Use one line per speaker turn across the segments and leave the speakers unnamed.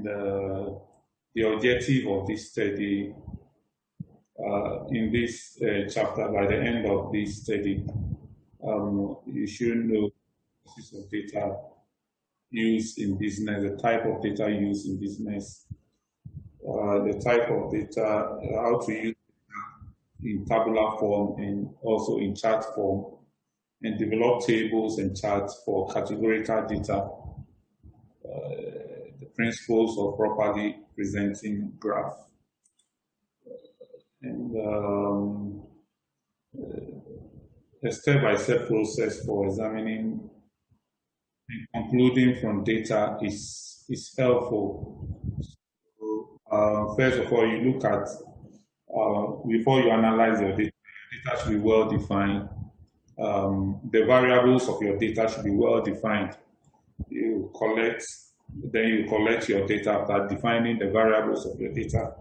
and the objective of this study in this chapter, by the end of this study, you should know uses of data used in business, the type of data used in business, the type of data, how to use in tabular form and also in chart form, and develop tables and charts for categorical data, the principles of properly presenting graph, and a step-by-step process for examining and concluding from data is helpful. So, first of all, you look at, before you analyze your data should be well defined. The variables of your data should be well defined. Then you collect your data after defining the variables of your data.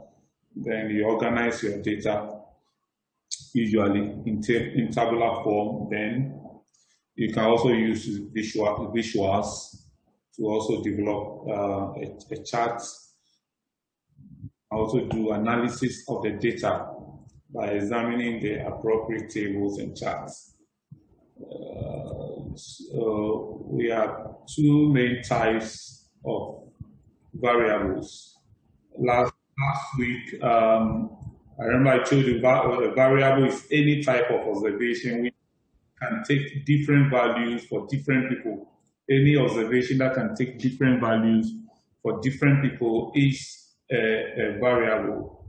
Then you organize your data, usually in tabular form. Then you can also use visuals to also develop a chart. Also do analysis of the data by examining the appropriate tables and charts. So we have two main types of variables. Last week, I remember I told you a variable is any type of observation which can take different values for different people. Any observation that can take different values for different people is a variable,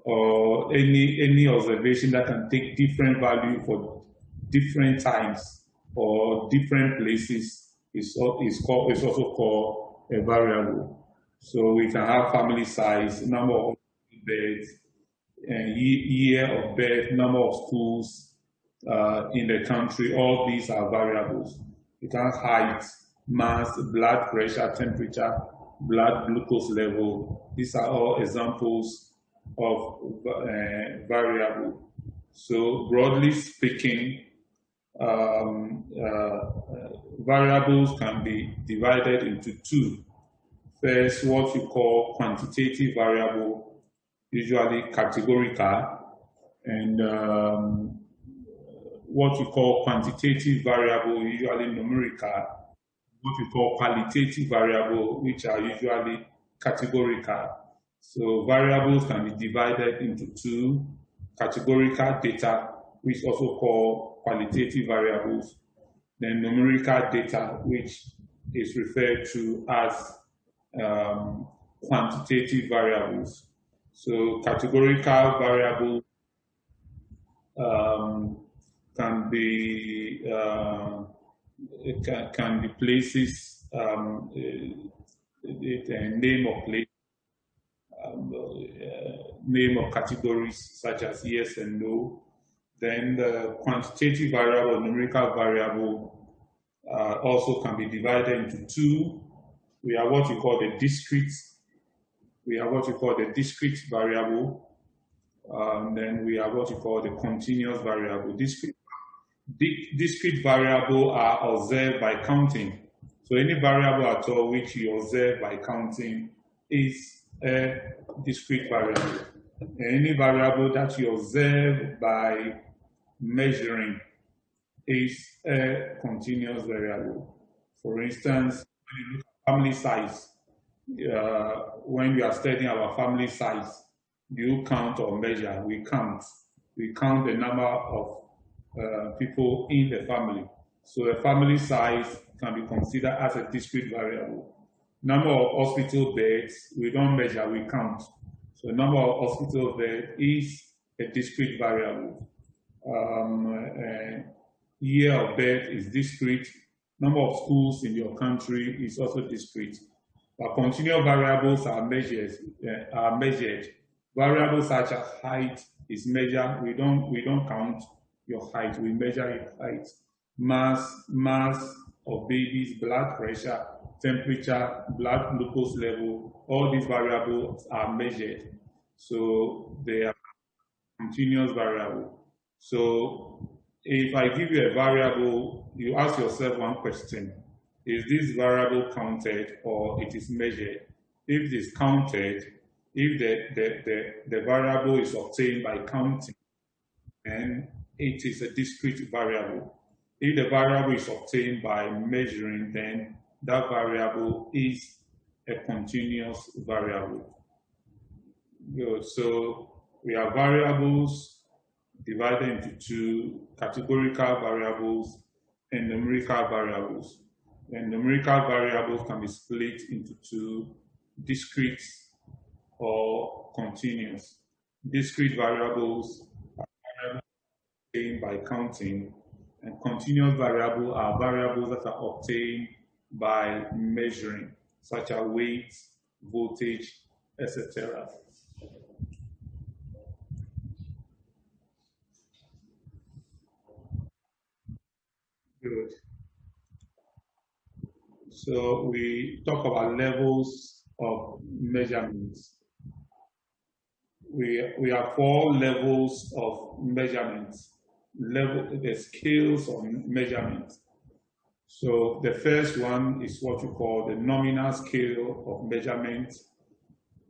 or any observation that can take different value for different times or different places is also called a variable. So we can have family size, number of beds, and year of birth, number of schools in the country. All these are variables. You can have height, mass, blood pressure, temperature, blood glucose level. These are all examples of variable. So broadly speaking, variables can be divided into two. First, what you call quantitative variable, usually categorical, and what you call quantitative variable, usually numerical. What we call qualitative variable, which are usually categorical. So variables can be divided into two: categorical data, which also called qualitative variables, then numerical data, which is referred to as quantitative variables. So categorical variables can be places, name of place, name of categories such as yes and no. Then the quantitative variable, numerical variable, also can be divided into two. We have what we call the discrete. We have what we call the discrete variable. Then we have what we call the continuous variable. Discrete variable are observed by counting. So any variable at all which you observe by counting is a discrete variable. Any variable that you observe by measuring is a continuous variable. For instance, when you look at family size, when we are studying our family size, do you count or measure? We count. We count the number of people in the family. So a family size can be considered as a discrete variable. Number of hospital beds, we don't measure, we count. So number of hospital beds is a discrete variable. Year of birth is discrete. Number of schools in your country is also discrete. But continual variables are measured. Variables such as height is measured. We don't count your height. We measure your height. Mass of babies, blood pressure, temperature, blood glucose level. All these variables are measured. So they are continuous variable. So if I give you a variable, you ask yourself one question: is this variable counted or it is measured? if it is counted, if the variable is obtained by counting, then it is a discrete variable. If the variable is obtained by measuring, then that variable is a continuous variable. Good. So we have variables divided into two: categorical variables and numerical variables. And numerical variables can be split into two: discrete or continuous. Discrete variables are variables obtained by counting, and continuous variables are variables that are obtained by measuring, such as weight, voltage, etc. Good. So we talk about levels of measurements. We have four levels of measurements, the scales of measurement. So the first one is what we call the nominal scale of measurement.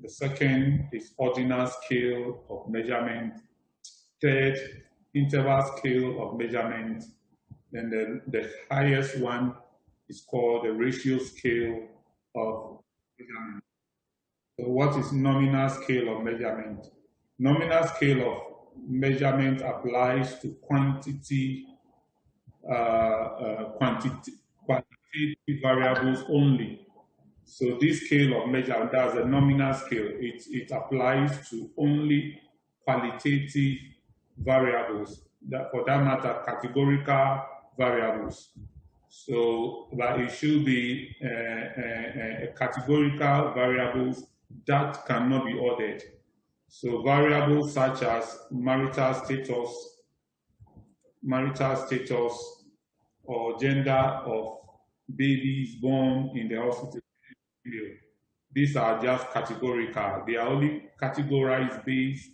The second is ordinal scale of measurement. Third, interval scale of measurement. Then the highest one is called the ratio scale of measurement. So what is nominal scale of measurement? Nominal scale of measurement applies to quantitative variables only. So this scale of measurement, that's a nominal scale. It applies to only qualitative variables. For that matter, categorical variables. So, but it should be categorical variables that cannot be ordered. So variables such as marital status, or gender of babies born in the hospital. These are just categorical. They are only categorized based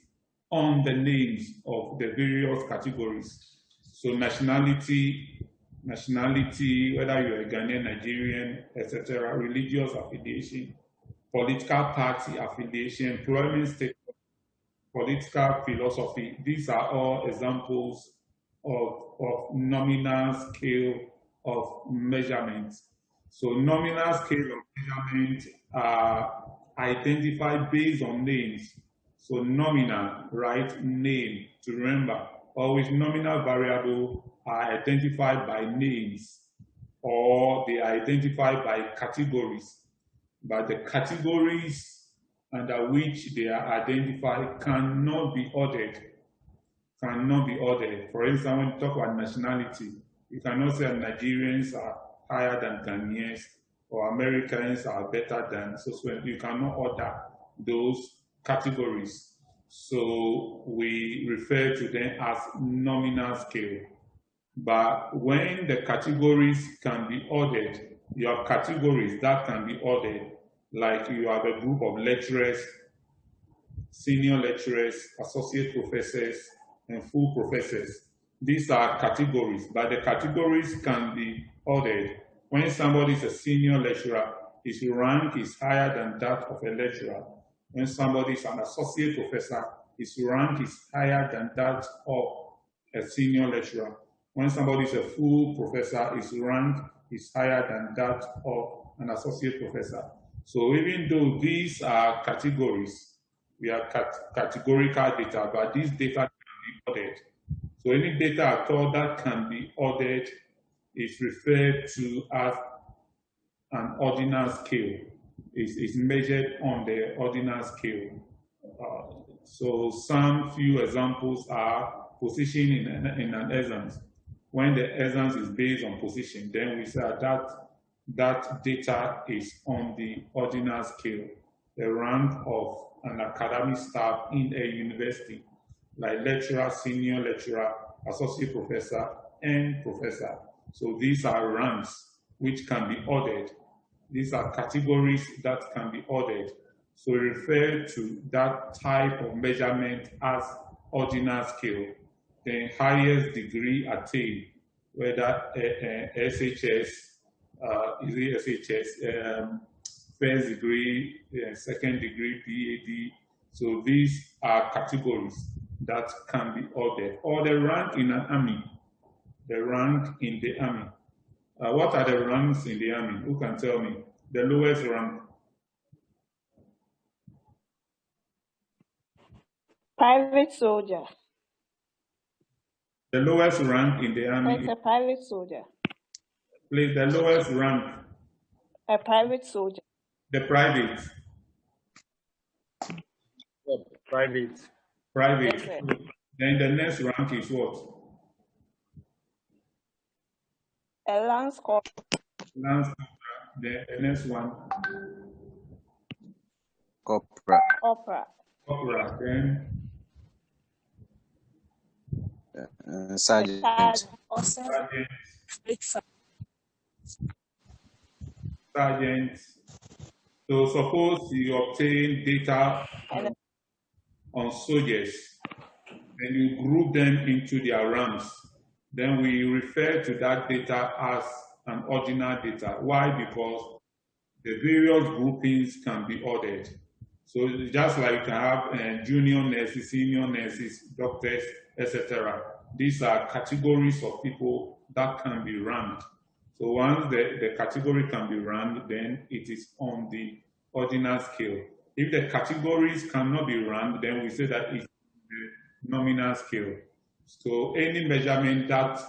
on the names of the various categories. So nationality, whether you're a Ghanaian, Nigerian, etc., religious affiliation, political party affiliation, employment status, political philosophy. These are all examples of nominal scale of measurement. So nominal scale of measurement are identified based on names. So nominal, right, name, to remember. Always nominal variable are identified by names, or they are identified by categories. But the categories under which they are identified cannot be ordered. Cannot be ordered. For instance, when you talk about nationality, you cannot say Nigerians are higher than Ghanaians or Americans are better than so. You cannot order those categories. So we refer to them as nominal scale. But when the categories can be ordered, you have categories that can be ordered, like you have a group of lecturers, senior lecturers, associate professors, and full professors. These are categories, but the categories can be ordered. When somebody is a senior lecturer, his rank is higher than that of a lecturer. When somebody is an associate professor, his rank is higher than that of a senior lecturer. When somebody is a full professor, his rank is higher than that of an associate professor. So even though these are categories, we are categorical data, but these data can be ordered. So any data at all that can be ordered is referred to as an ordinal scale. Is measured on the ordinal scale. So some few examples are position in an exams. When the exams is based on position, then we say that data is on the ordinal scale, the rank of an academic staff in a university, like lecturer, senior lecturer, associate professor, and professor. So these are ranks which can be ordered. These are categories that can be ordered. So we refer to that type of measurement as ordinal scale. The highest degree attained, whether SHS, is it SHS, first degree, second degree, PhD. So these are categories that can be ordered. Or the rank in an army. The rank in the army. What are the ranks in the army? Who can tell me? The lowest rank.
Private soldier.
The lowest rank in the army.
It's a private soldier.
Please, the lowest rank.
A private soldier.
The private.
Private.
Private.
Yes,
Then the next rank is what?
a lance corporal.
Lance corporal. The next one.
Corporal.
Corporal. Then
Sergeant.
Sergeant. So suppose you obtain data on soldiers, and you group them into their ranks. Then we refer to that data as an ordinal data. Why? Because the various groupings can be ordered. So just like you can have junior nurses, senior nurses, doctors, etc. These are categories of people that can be ranked. So once the category can be ranked, then it is on the ordinal scale. If the categories cannot be ranked, then we say that it's the nominal scale. So any measurement that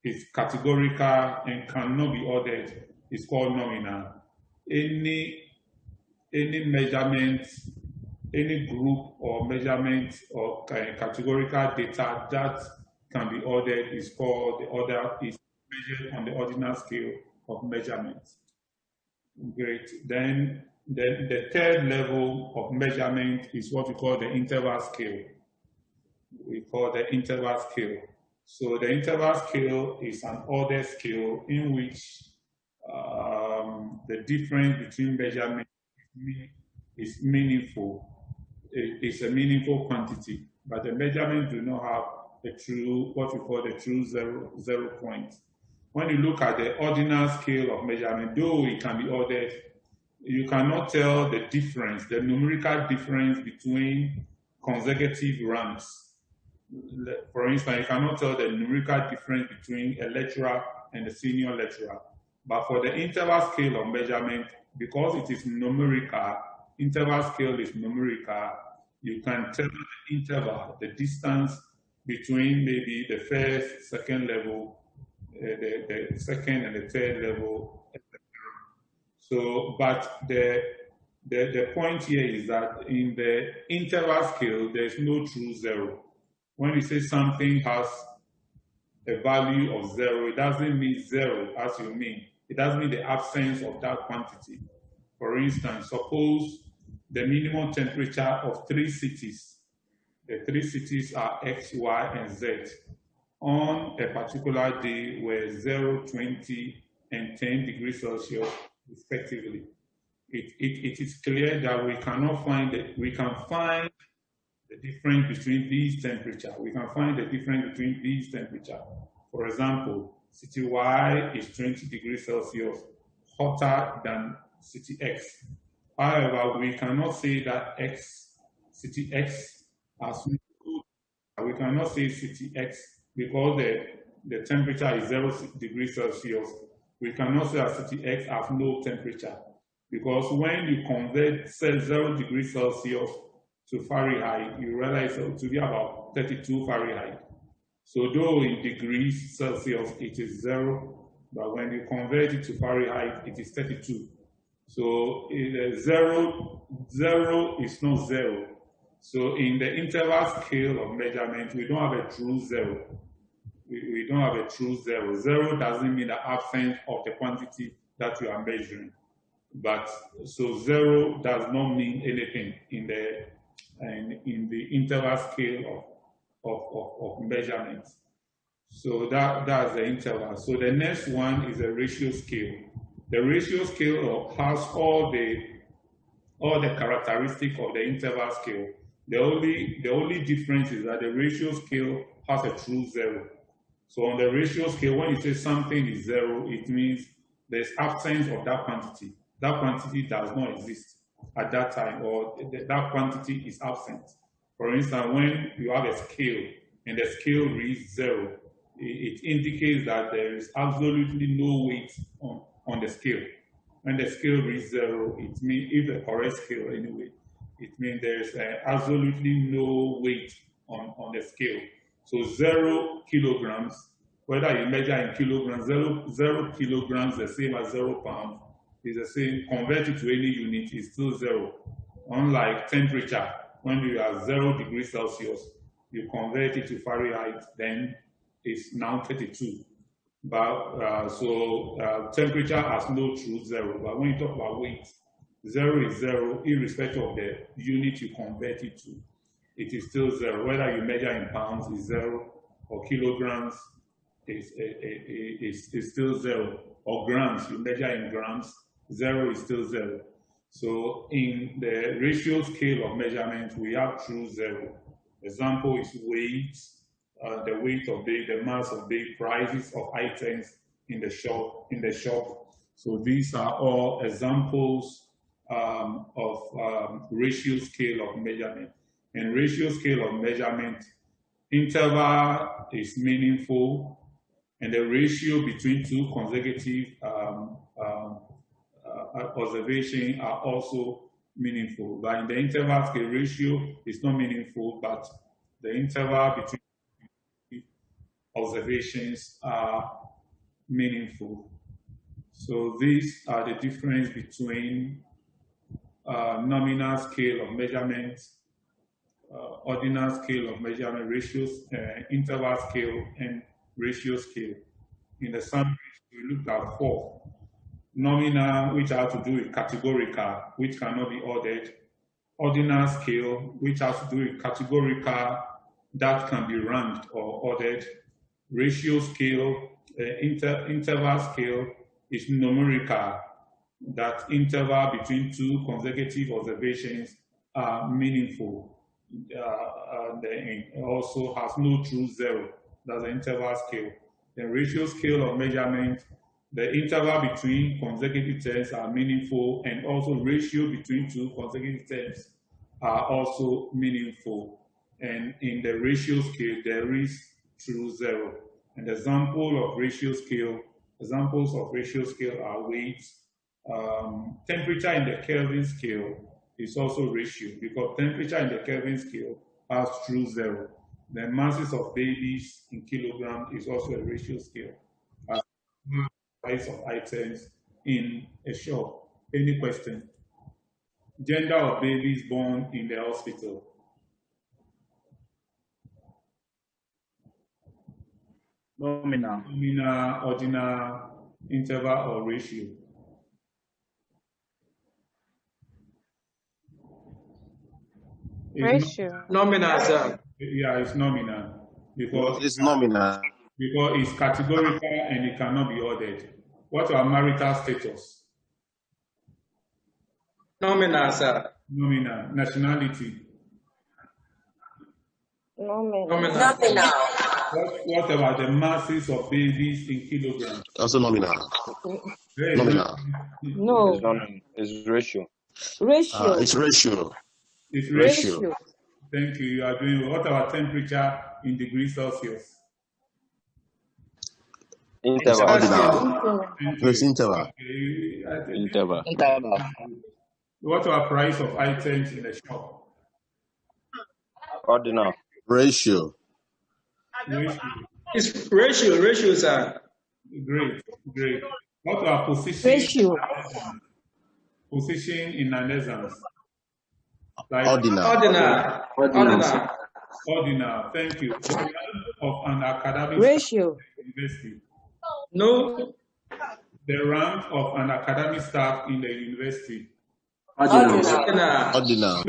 is categorical and cannot be ordered is called nominal. Any measurement, any group or measurement or categorical data that can be ordered is called the order, is measured on the ordinal scale of measurements. Great. Then the third level of measurement is what we call the interval scale. We call the interval scale. So the interval scale is an ordered scale in which the difference between measurements is meaningful. It's a meaningful quantity, but the measurements do not have a true, what we call the true zero point. When you look at the ordinal scale of measurement, though it can be ordered, you cannot tell the difference, the numerical difference between consecutive ranks. For instance, you cannot tell the numerical difference between a lecturer and a senior lecturer. But for the interval scale of measurement, because it is numerical, interval scale is numerical, you can tell the interval, the distance between maybe the first, second level, the second and the third level, etc. So, but the point here is that in the interval scale, there's no true zero. When you say something has a value of 0, it doesn't mean 0 as you mean. It doesn't mean the absence of that quantity. For instance, suppose the minimum temperature of 3 cities. The 3 cities are X, Y, and Z. On a particular day were 0, 20, and 10 degrees Celsius, respectively. It is clear that we cannot find it. We can find the difference between these temperatures. We can find the difference between these temperatures. For example, city Y is 20 degrees Celsius hotter than city X. However, we cannot say that city X has we cannot say city X because the temperature is 0 degrees Celsius. We cannot say that city X has no temperature because when you convert 0 degrees Celsius to Fahrenheit, you realize it to be about 32 Fahrenheit. So though in degrees Celsius it is 0, but when you convert it to Fahrenheit, it is 32. So 0 is not 0. So in the interval scale of measurement, we don't have a true 0. We don't have a true 0. 0 doesn't mean the absence of the quantity that you are measuring. But so 0 does not mean anything in the interval scale of measurement. So that's the interval. So the next one is a ratio scale. The ratio scale has all the characteristics of the interval scale. The only difference is that the ratio scale has a true 0. So on the ratio scale, when you say something is 0, it means there's absence of that quantity. that quantity does not exist at that time, or that quantity is absent. For instance, when you have a scale and the scale reads 0, it indicates that there is absolutely no weight on the scale. When the scale reads 0, it means, if the correct scale anyway, it means there is absolutely no weight on the scale. So 0 kilograms, whether you measure in kilograms, 0 kilograms the same as 0 pounds, is the same. Convert it to any unit, is still 0. Unlike temperature, when you are 0 degrees Celsius, you convert it to Fahrenheit, then it's now 32. But temperature has no true 0. But when you talk about weight, 0 is 0, irrespective of the unit you convert it to. It is still 0. Whether you measure in pounds is 0, or kilograms is still 0, or grams, you measure in grams, 0 is still 0. So in the ratio scale of measurement, we have true 0. Example is weight, the weight of the mass of the prices of items in the shop. So these are all examples of ratio scale of measurement. And ratio scale of measurement, interval is meaningful, and the ratio between two consecutive observations are also meaningful. But in the interval scale, ratio is not meaningful, but the interval between observations are meaningful. So these are the difference between nominal scale of measurement, ordinal scale of measurement, ratios, interval scale, and ratio scale. In the summary, we looked at 4. Nominal, which have to do with categorical, which cannot be ordered. Ordinal scale, which has to do with categorical, that can be ranked or ordered. Ratio scale, interval scale is numerical, that interval between two consecutive observations are meaningful. And also has no true 0. That's the interval scale. The ratio scale of measurement, the interval between consecutive terms are meaningful, and also ratio between two consecutive terms are also meaningful. And in the ratio scale, there is true 0. An example of ratio scale, examples of ratio scale are weight, temperature in the Kelvin scale is also ratio, because temperature in the Kelvin scale has true 0. The masses of babies in kilograms is also a ratio scale. Price of items in a shop. Any question? Gender of babies born in the hospital.
Nominal.
Nominal, ordinal, interval, or ratio.
Ratio.
Nominal, sir.
Yeah, it's nominal. Because
It's nominal.
it's categorical and it cannot be ordered. What are marital status?
Nominal, sir.
Nominal. Nationality.
Nominal.
Nominal.
What about the masses of babies in kilograms?
Also nominal.
Very
Nominal.
good.
No.
It's ratio.
Ratio.
It's ratio.
It's
Ratio.
Ratio.
Thank you. You are doing well. What about temperature in degrees Celsius?
Interval.
Ordinal.
Thank you.
It's interval.
Okay, I think-
Interval.
What about price of items in the shop?
Ordinal.
Ratio.
Ratio.
It's ratio, sir.
Great, great. What about position?
Ratio.
Position in an essence. Like
Ordinal.
Ordinal.
ordinal. Thank you. The rank of an academic
Ratio.
university.
No.
The rank of an academic staff in the university.
Ordinal.
Ordinal.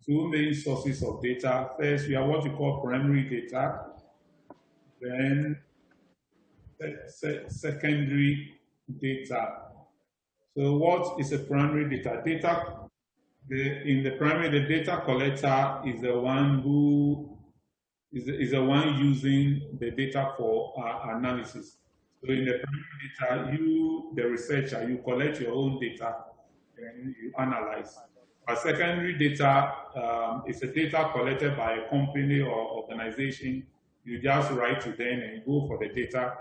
Two main sources of data. First, we have what we call primary data. Then secondary data. So what is a primary data? In the primary, the data collector is the one who is the one using the data for analysis. So in the primary data, you, the researcher, you collect your own data and you analyze. But secondary data is a data collected by a company or organization. You just write to them and you go for the data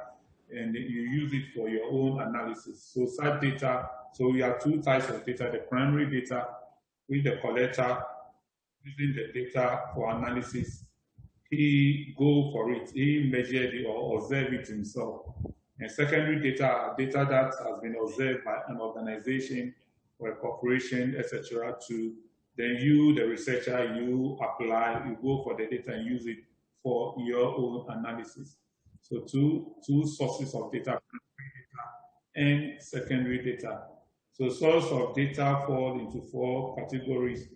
and you use it for your own analysis. So such data, so we have two types of data: the primary data, with the collector using the data for analysis. He go for it, he measured it or observe it himself. And secondary data, data that has been observed by an organization or a corporation, etc. To then you, the researcher, you apply, you go for the data and use it for your own analysis. So two sources of data, primary data and secondary data. So source of data fall into four categories: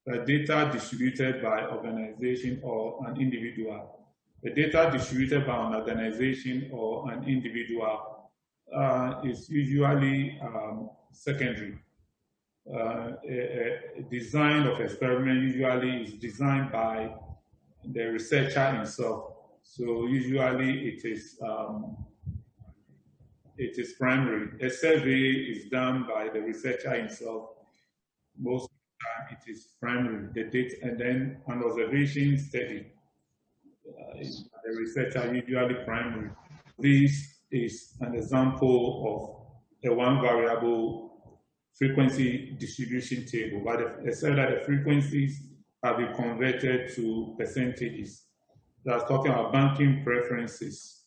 the data distributed by organization or an individual. The data distributed by an organization or an individual is usually secondary. A design of experiment usually is designed by the researcher himself. So usually it is primary. A survey is done by the researcher himself. Most of the time it is primary. The data, and then an observation study. The researcher usually primary. This is an example of a one variable frequency distribution table, but they said that the frequencies have been converted to percentages. That's talking about banking preferences.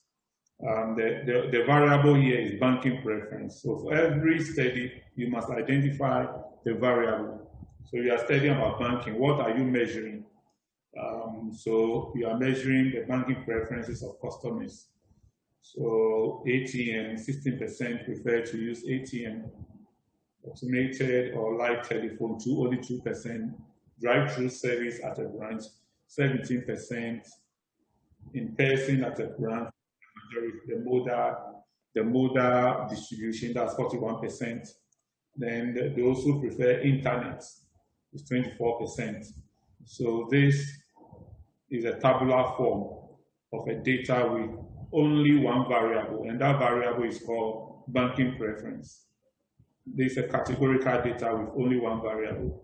The variable here is banking preference. So for every study, you must identify the variable. So you are studying about banking. What are you measuring? So you are measuring the banking preferences of customers. So ATM, 16% prefer to use ATM. Automated or light telephone, only 2%. Drive-through service at a branch, 17%. In person at a branch, the modal distribution, that's 41%. Then they also prefer internet, it's 24%. So this is a tabular form of a data with only one variable, and that variable is called banking preference. This is a categorical data with only one variable.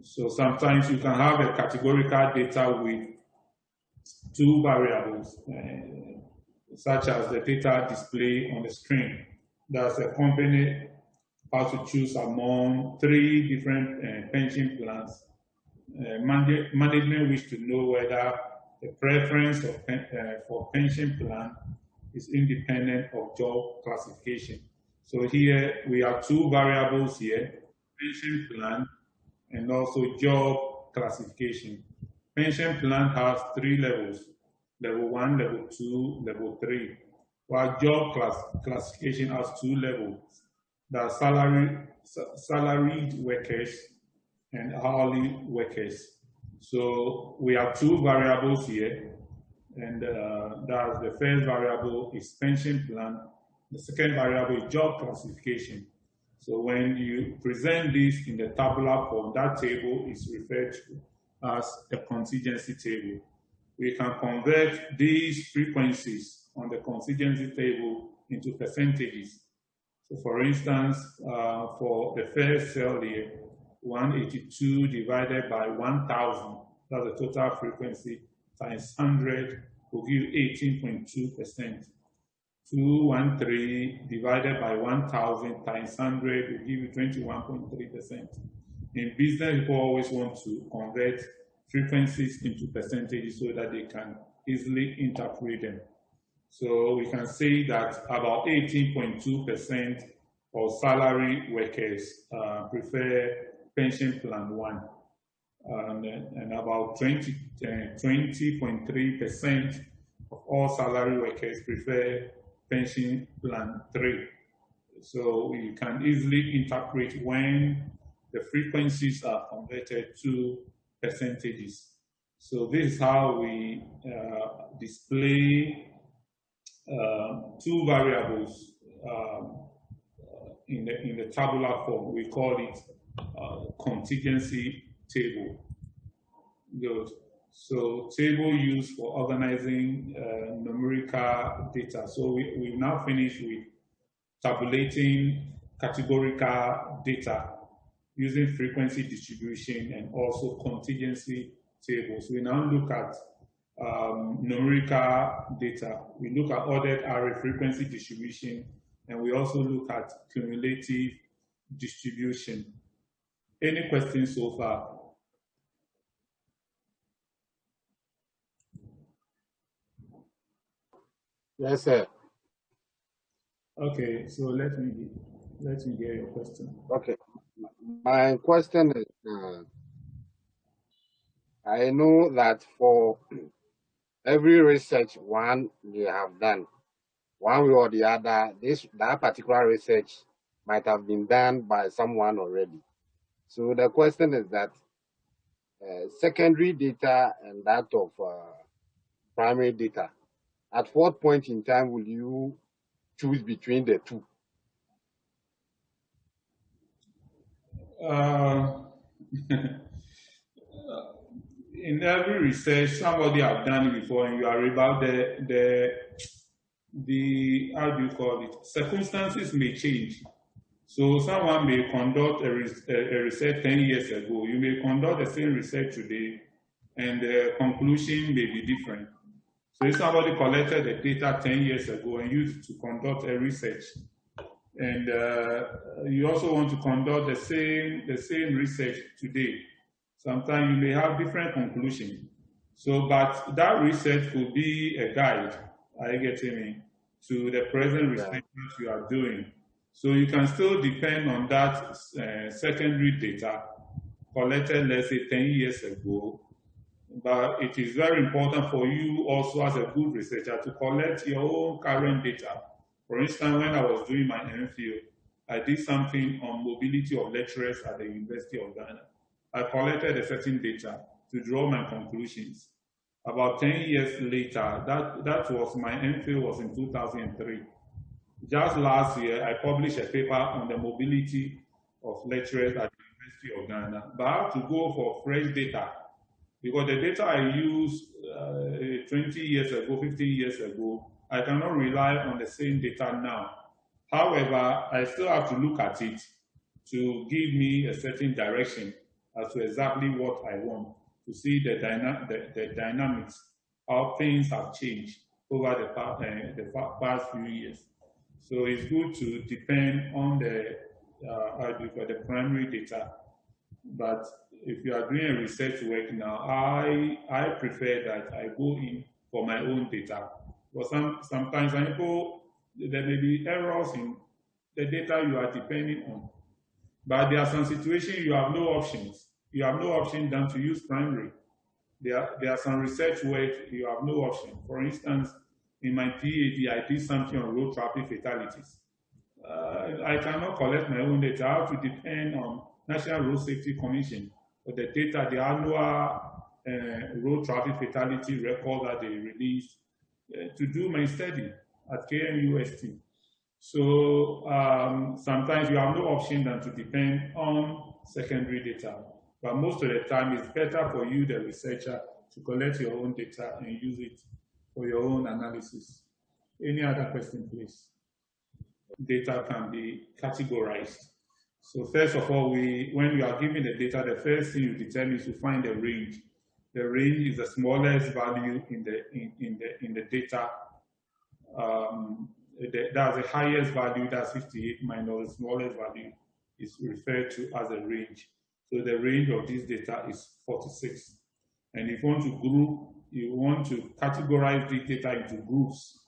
So sometimes you can have a categorical data with two variables, such as the data display on the screen. That's a company has to choose among 3 different pension plans. Management wish to know whether the preference for pension plan is independent of job classification. So here we have 2 variables here: pension plan and also job classification. Pension plan has 3 levels: level 1, level 2, level 3, while job classification has 2 levels: the salaried workers and hourly workers. So we have 2 variables here, and that's the first variable is pension plan. The second variable is job classification. So when you present this in the tabular form, that table is referred to as a contingency table. We can convert these frequencies on the contingency table into percentages. So for instance, for the first cell here, 182 divided by 1,000, that's the total frequency, times 100 will give you 18.2%. 213 divided by 1,000 times 100 will give you 21.3%. In business, people always want to convert frequencies into percentages so that they can easily interpret them. So we can say that about 18.2% of salary workers prefer pension plan 1, and about 20.3% of all salary workers prefer pension plan 3. So we can easily interpret when the frequencies are converted to percentages. So this is how we display 2 variables in the tabular form. We call it contingency table. Good. So table used for organizing numerical data. So we now finished with tabulating categorical data using frequency distribution and also contingency tables. We now look at numerical data. We look at ordered array frequency distribution, and we also look at cumulative distribution. Any questions so far?
Yes, sir.
Okay, so let me hear your question.
Okay. My question is, I know that for every research one they have done, one way or the other, that particular research might have been done by someone already. So the question is that secondary data and that of primary data, at what point in time will you choose between the two?
In every research, somebody have done it before, and you are about the how do you call it? Circumstances may change. So someone may conduct a research 10 years ago. You may conduct the same research today, and the conclusion may be different. So if somebody collected the data 10 years ago and used to conduct a research, and you also want to conduct the same research today, sometimes you may have different conclusions. So, but that research could be a guide, are you getting me, to the present research that you are doing. So you can still depend on that secondary data collected, let's say, 10 years ago. But it is very important for you also as a good researcher to collect your own current data. For instance, when I was doing my MPhil, I did something on mobility of lecturers at the University of Ghana. I collected a certain data to draw my conclusions. About 10 years later, that was my MPhil was in 2003. Just last year, I published a paper on the mobility of lecturers at the University of Ghana. But I have to go for fresh data because the data I used 20 years ago, 15 years ago, I cannot rely on the same data now. However, I still have to look at it to give me a certain direction as to exactly what I want, to see the dynamics, how things have changed over the past few years. So it's good to depend on the primary data. But if you are doing a research work now, I prefer that I go in for my own data. But sometimes there may be errors in the data you are depending on. But there are some situations you have no options. You have no option than to use primary. There are some research work you have no option. For instance, in my PhD, I did something on road traffic fatalities. I cannot collect my own data. I have to depend on National Road Safety Commission for the data, the annual road traffic fatality record that they released to do my study at KNUST. So sometimes you have no option than to depend on secondary data. But most of the time, it's better for you, the researcher, to collect your own data and use it for your own analysis. Any other question, please? Data can be categorized. So first of all, when you are given the data, the first thing you determine is to find the range. The range is the smallest value in the data. That's the highest value, that's 58 minus the smallest value is referred to as a range. So the range of this data is 46. And if you want to group, you want to categorize the data into groups.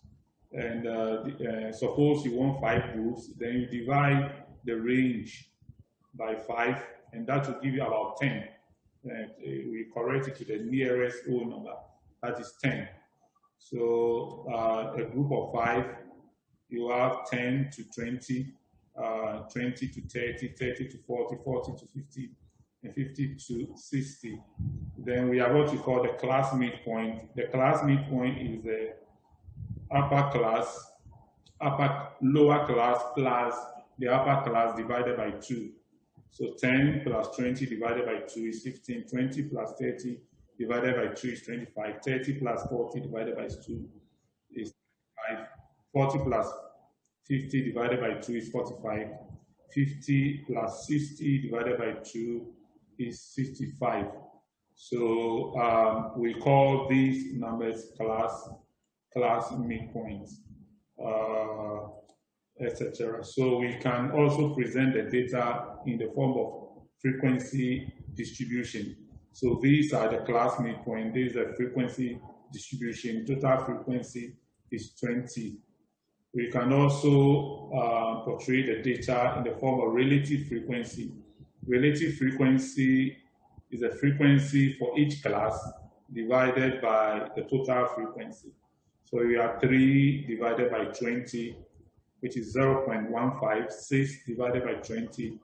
And suppose you want 5 groups, then you divide the range by 5, and that will give you about 10. And we correct it to the nearest whole number, that is 10. So a group of 5, you have 10 to 20, 20 to 30, 30 to 40, 40 to 50, and 50 to 60. Then we have what we call the class midpoint. The class midpoint is the lower class plus the upper class divided by 2. So 10 plus 20 divided by 2 is 15, 20 plus 30 divided by 2 is 25. 30 plus 40 divided by 2 is 5. 40 plus 50 divided by 2 is 45. 50 plus 60 divided by 2 is 65. So we call these numbers class midpoints, etc. So we can also present the data in the form of frequency distribution. So these are the class midpoint. This is the frequency distribution. Total frequency is 20. We can also portray the data in the form of relative frequency. Relative frequency is a frequency for each class divided by the total frequency. So we have 3 divided by 20, which is 0.15, 6 divided by 20,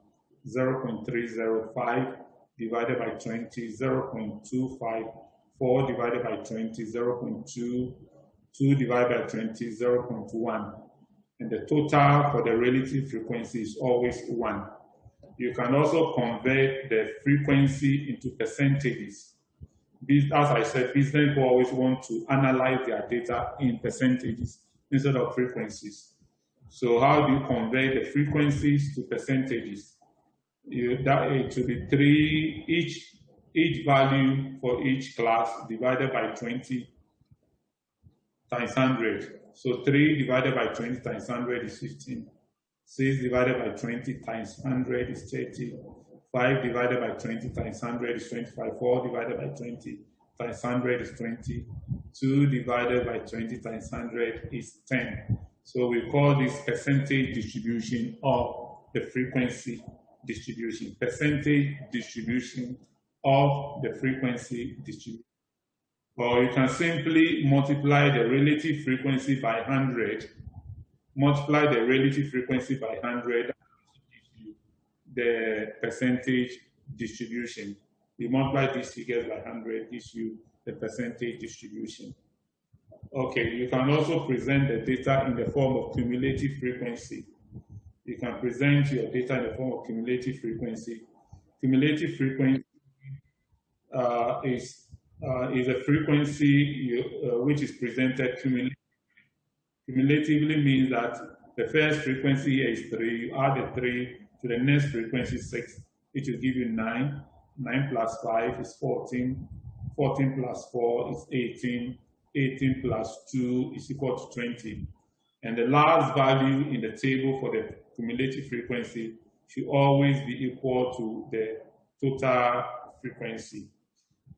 0.305 divided by 20, 0.25, 4 divided by 20, 0.2, 2 divided by 20, 0.1. And the total for the relative frequency is always 1. You can also convert the frequency into percentages. As I said, business people always want to analyze their data in percentages instead of frequencies. So how do you convert the frequencies to percentages? It will be 3, each value for each class divided by 20 times 100. So 3 divided by 20 times 100 is 15. 6 divided by 20 times 100 is 30. 5 divided by 20 times 100 is 25. 4 divided by 20 times 100 is 20. 2 divided by 20 times 100 is 10. So we call this percentage distribution of the frequency distribution. Percentage distribution of the frequency distribution. Or you can simply multiply the relative frequency by 100. Multiply the relative frequency by 100 and gives you the percentage distribution. You multiply these figures by 100, gives you the percentage distribution. Okay, you can also present the data in the form of cumulative frequency. You can present your data in the form of cumulative frequency. Cumulative frequency is a frequency which is presented cumulatively. Cumulatively means that the first frequency here is 3. You add the 3 to the next frequency 6, which will give you 9. 9 plus 5 is 14. 14 plus 4 is 18. 18 plus 2 is equal to 20. And the last value in the table for the cumulative frequency should always be equal to the total frequency.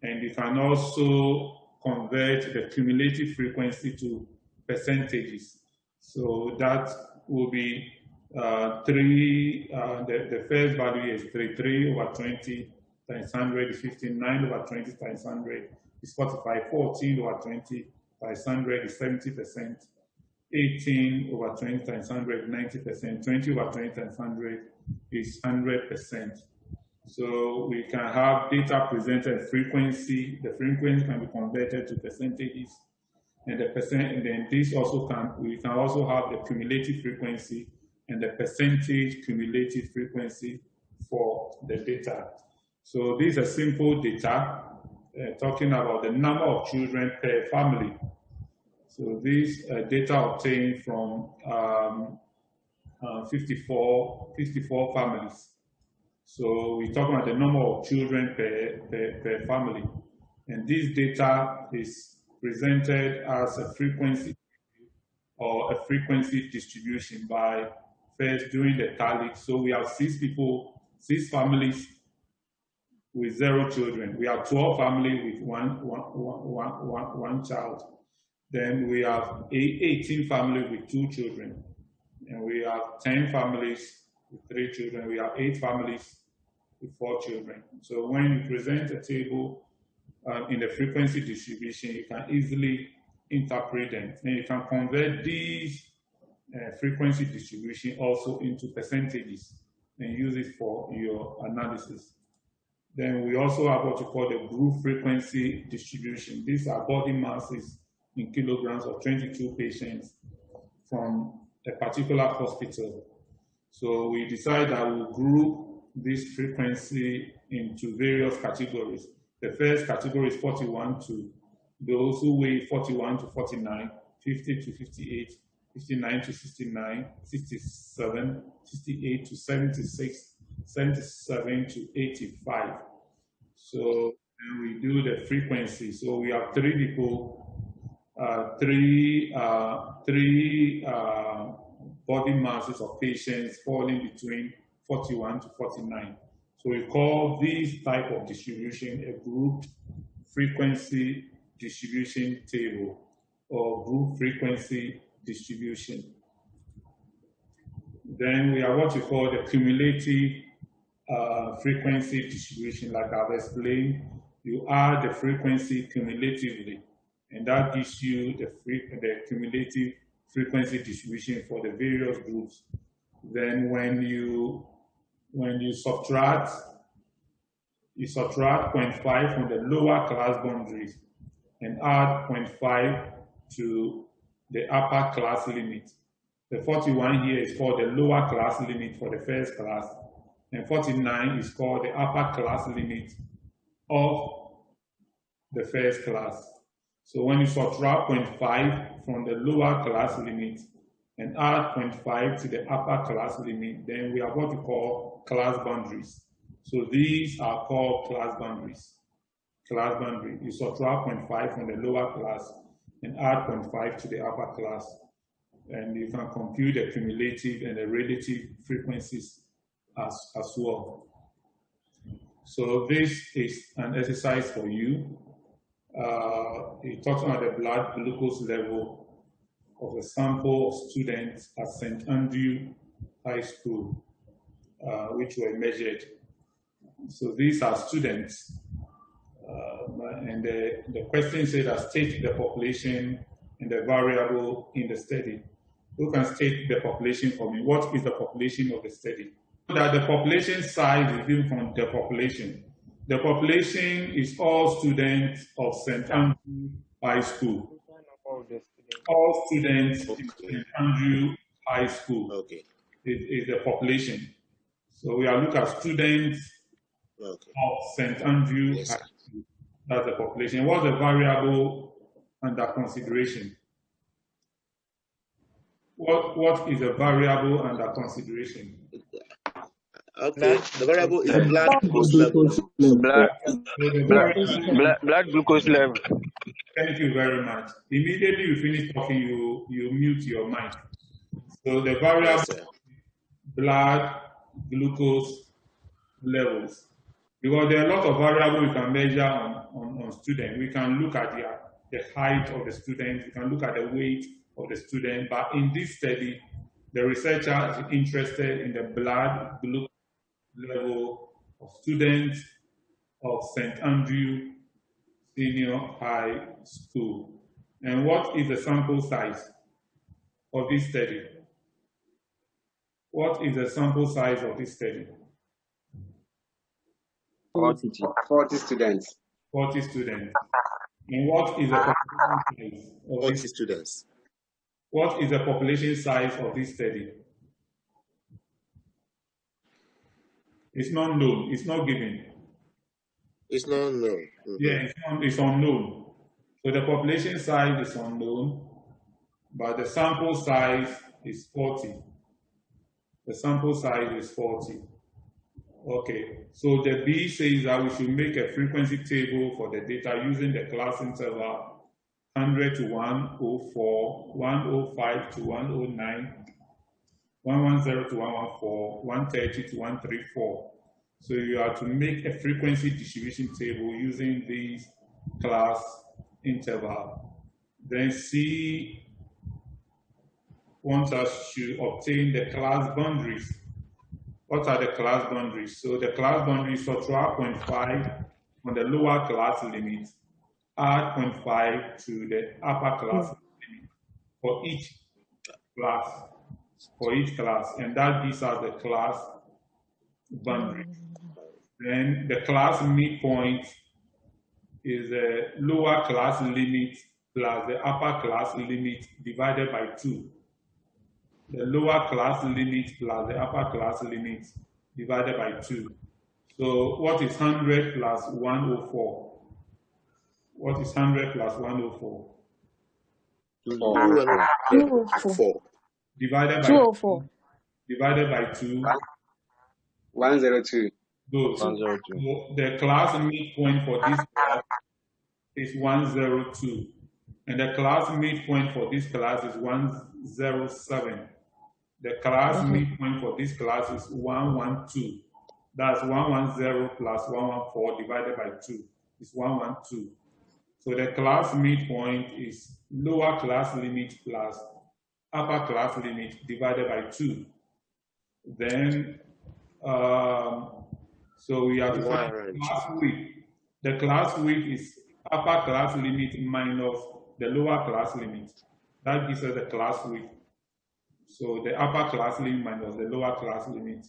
And you can also convert the cumulative frequency to percentages. So that will be 3, the first value is 3. 3 over 20 times 100 is 15. 9 over 20 times 100 is 45. 14 over 20 times 100 is 70%. 18 over 20 times 100 is 90%. 20 over 20 times 100 is 100%. So we can have data presented frequency. The frequency can be converted to percentages. And then this also we can also have the cumulative frequency and the percentage cumulative frequency for the data. So this is a simple data talking about the number of children per family. So this data obtained from 54 families. So we're talking about the number of children per family. And this data is presented as a frequency or a frequency distribution by first doing the tally. So we have 6 families with 0 children. We have 12 families with one child. Then we have 18 families with 2 children. And we have 10 families with 3 children. We have 8 families with 4 children. So when you present a table in the frequency distribution, you can easily interpret them. And you can convert these frequency distribution also into percentages and use it for your analysis. Then we also have what you call the group frequency distribution. These are body masses in kilograms of 22 patients from a particular hospital. So we decide that we'll group this frequency into various categories. The first category is 41 to those who weigh 41 to 49, 50 to 58, 59 to 69, 67, 68 to 76, 77 to 85. So and we do the frequency. So we have three people, three body masses of patients falling between 41 to 49. So we call this type of distribution a grouped frequency distribution table or group frequency distribution. Then we have what we call the cumulative frequency distribution. Like I've explained, you add the frequency cumulatively, and that gives you the cumulative frequency distribution for the various groups. Then when you subtract 0.5 from the lower class boundaries and add 0.5 to the upper class limit. The 41 here is called the lower class limit for the first class, and 49 is called the upper class limit of the first class. So when you subtract 0.5 from the lower class limit and add 0.5 to the upper class limit, then we have what we call class boundaries. So these are called class boundaries. Class boundary, you subtract 0.5 from the lower class and add 0.5 to the upper class, and you can compute the cumulative and the relative frequencies as well. So this is an exercise for you. It talks about the blood glucose level of a sample of students at St. Andrew High School, which were measured. So these are students, and the question said that state the population and the variable in the study. Who can state the population for me? What is the population of the study? That the population size is given from the population. The population is all students of St. Andrew High School. All students in St. Andrew High School is the population. So we are looking at students of St. Andrew High School. That's the population. What's the variable under consideration? What is the variable under consideration?
Okay, the variable is blood glucose level.
Blood glucose level.
Thank you very much. Immediately you finish talking, you mute your mic. So the variable blood glucose levels. Because there are a lot of variables we can measure on students. We can look at the height of the student, we can look at the weight of the student, but in this study, the researcher is interested in the blood glucose level of students of St. Andrew Senior High School. And what is the sample size of this study? What is the sample size of this study?
40 students.
40 students. And what is the population size of
40
this?
students.
What is the population size of this study? It's not known. It's not given.
It's not known.
Yeah, it's unknown. So the population size is unknown, but the sample size is 40. The sample size is 40. Okay, so the B says that we should make a frequency table for the data using the class interval 100 to 104, 105 to 109, 110 to 114, 130 to 134. So you have to make a frequency distribution table using these class interval. Then C wants us to obtain the class boundaries. What are the class boundaries? So the class boundaries subtract 0.5 from the lower class limit, add 0.5 to the upper class limit for each class, and that gives us the class boundary. Then the class midpoint is the lower class limit plus the upper class limit divided by 2. The lower class limit plus the upper class limit divided by 2. So what is 100 plus 104? What is 100 plus 104?
204.
Divided by
204.
divided by 2.
102.
Good. So the class midpoint for this class is 102. And the class midpoint for this class is 107. The class midpoint for this class is 112. That's 110 plus 114 divided by 2 is 112. So the class midpoint is lower class limit plus upper class limit divided by 2. Then, so we have to find the class width. The class width is upper class limit minus the lower class limit. That gives us the class width. So the upper class limit minus the lower class limit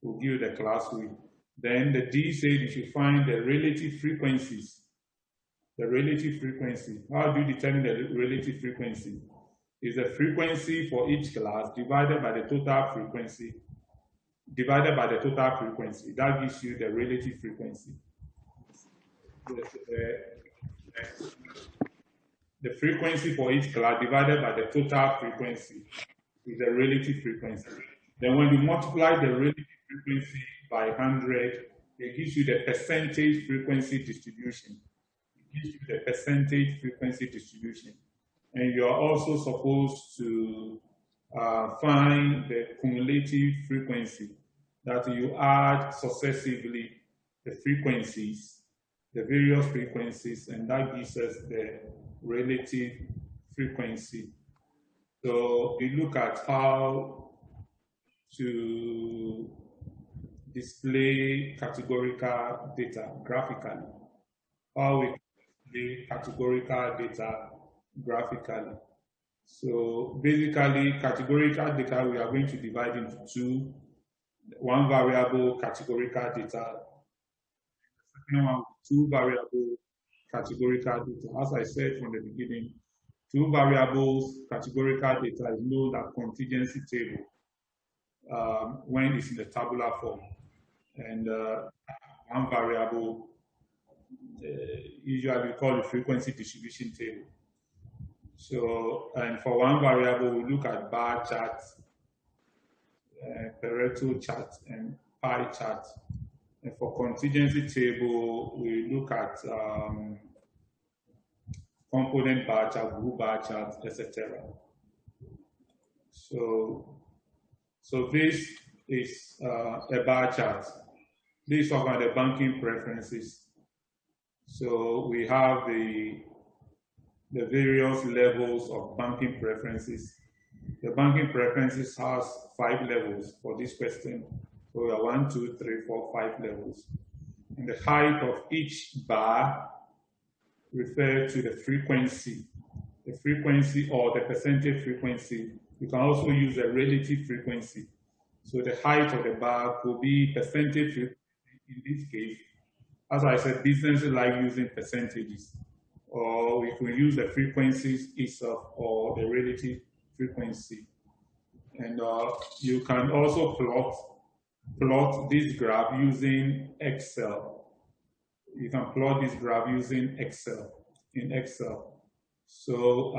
will give you the class width. Then the D said you should find the relative frequencies. The relative frequency. How do you determine the relative frequency? Is the frequency for each class divided by the total frequency, divided by the total frequency. That gives you the relative frequency. The frequency for each class divided by the total frequency is the relative frequency. Then when you multiply the relative frequency by 100, it gives you the percentage frequency distribution. It gives you the percentage frequency distribution. And you are also supposed to find the cumulative frequency, that you add successively the frequencies, the various frequencies, and that gives us the relative frequency. So we look at how to display categorical data graphically. How we display categorical data graphically. So basically, categorical data we are going to divide into two. One variable categorical data, the second one two variable categorical data. As I said from the beginning, two variables categorical data is known as contingency table when it's in the tabular form, and one variable usually we call the frequency distribution table. So, and for one variable, we look at bar chart, Pareto chart, and pie chart. And for contingency table, we look at component bar chart, group bar chart, etc. So this is a bar chart. This is about the banking preferences. So we have the various levels of banking preferences. The banking preferences has 5 levels for this question. So we are 1, 2, 3, 4, 5 levels. And the height of each bar refers to the frequency or the percentage frequency. You can also use a relative frequency. So the height of the bar could be percentage frequency. In this case, as I said, businesses like using percentages, or we could use the frequencies itself or the relative frequency. And you can also plot this graph using Excel. You can plot this graph using Excel, in Excel. So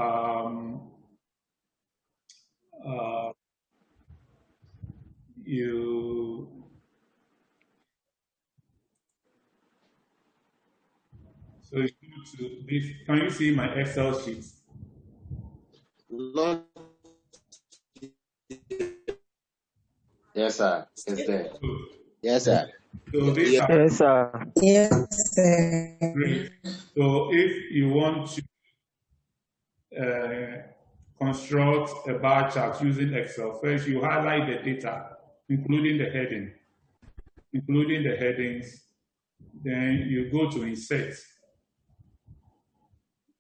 so you go to this. Can you see my Excel sheet?
Yes, sir. It's there.
Yes, sir.
So this
Yes, sir.
Yes, sir.
great. So if you want to construct a bar chart using Excel, first you highlight the data, including the heading, including the headings. Then you go to insert.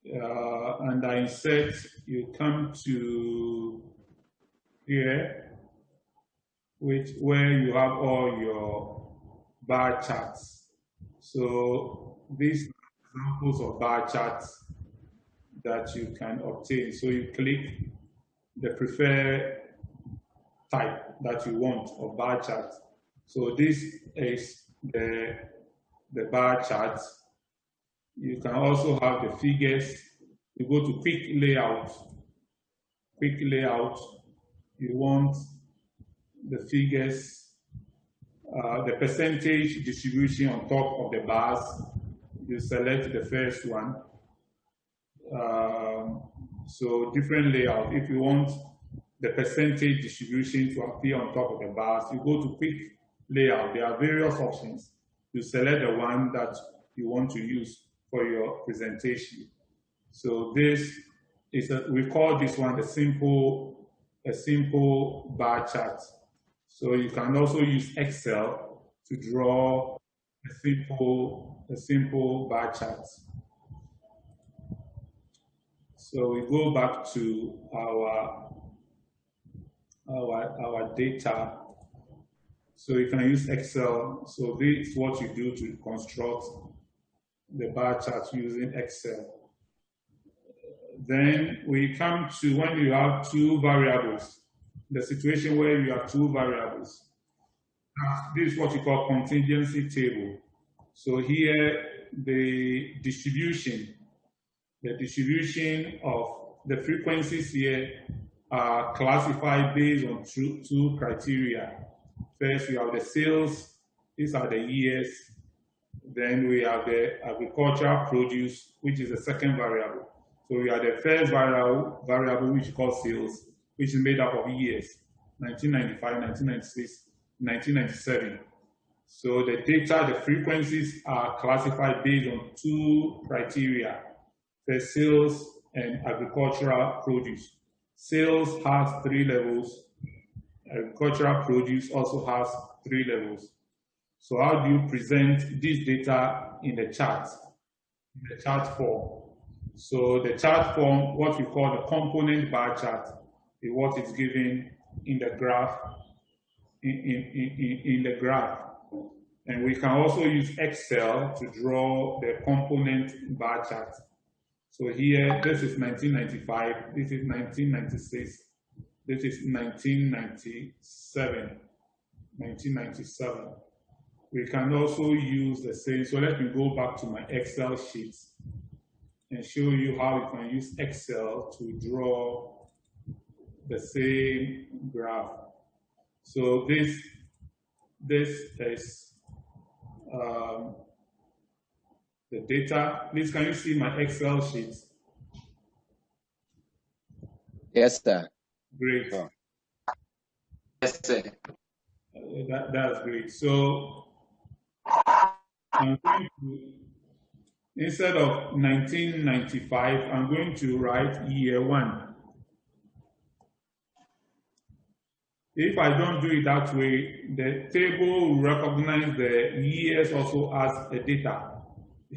Under insert, you come to here, where you have all your bar charts. So these are examples of bar charts that you can obtain. So you click the preferred type that you want of bar chart. So this is the bar chart. You can also have the figures. You go to quick layout. Quick layout, you want the figures, the percentage distribution on top of the bars. You select the first one. So different layout. If you want the percentage distribution to appear on top of the bars, you go to quick layout. There are various options. You select the one that you want to use for your presentation. So this is we call this one a simple bar chart. So you can also use Excel to draw a simple bar chart. So we go back to our data. So you can use Excel. So this is what you do to construct the bar chart using Excel. Then we come to when you have two variables, the situation where you have two variables. This is what you call contingency table. So here the distribution of the frequencies here are classified based on two criteria. First, we have the sales. These are the years. Then we have the agricultural produce, which is the second variable. So we have the first variable which is called sales, which is made up of years, 1995, 1996, 1997. So the data, the frequencies are classified based on two criteria, first sales and agricultural produce. Sales has 3 levels. Agricultural produce also has 3 levels. So how do you present this data in the chart? In the chart form. So the chart form, what we call the component bar chart, is what is given in the graph. In the graph. And we can also use Excel to draw the component bar chart. So here, this is 1995, this is 1996, this is 1997. We can also use the same. So let me go back to my Excel sheets and show you how you can use Excel to draw the same graph. So this is the data. Please, can you see my Excel sheets?
Yes, sir.
Great.
Sure.
Yes, sir.
That's great. So I'm going to, instead of 1995, I'm going to write year 1. If I don't do it that way, the table will recognize the years also as the data,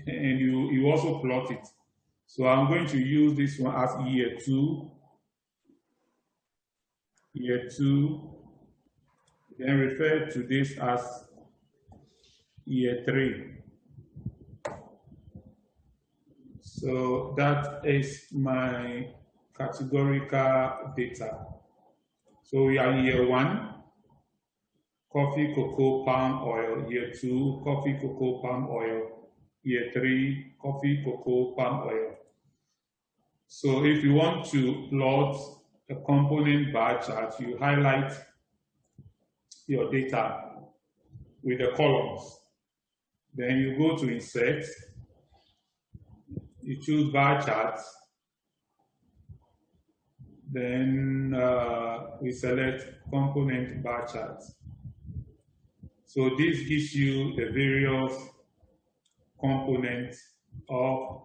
and you also plot it. So I'm going to use this one as year 2, then refer to this as year 3. So that is my categorical data. So we are year 1, coffee, cocoa, palm oil. Year 2, coffee, cocoa, palm oil. Year 3, coffee, cocoa, palm oil. So if you want to plot a component bar chart, you highlight your data with the columns. Then you go to insert, you choose bar charts. Then we select component bar charts. So this gives you the various components of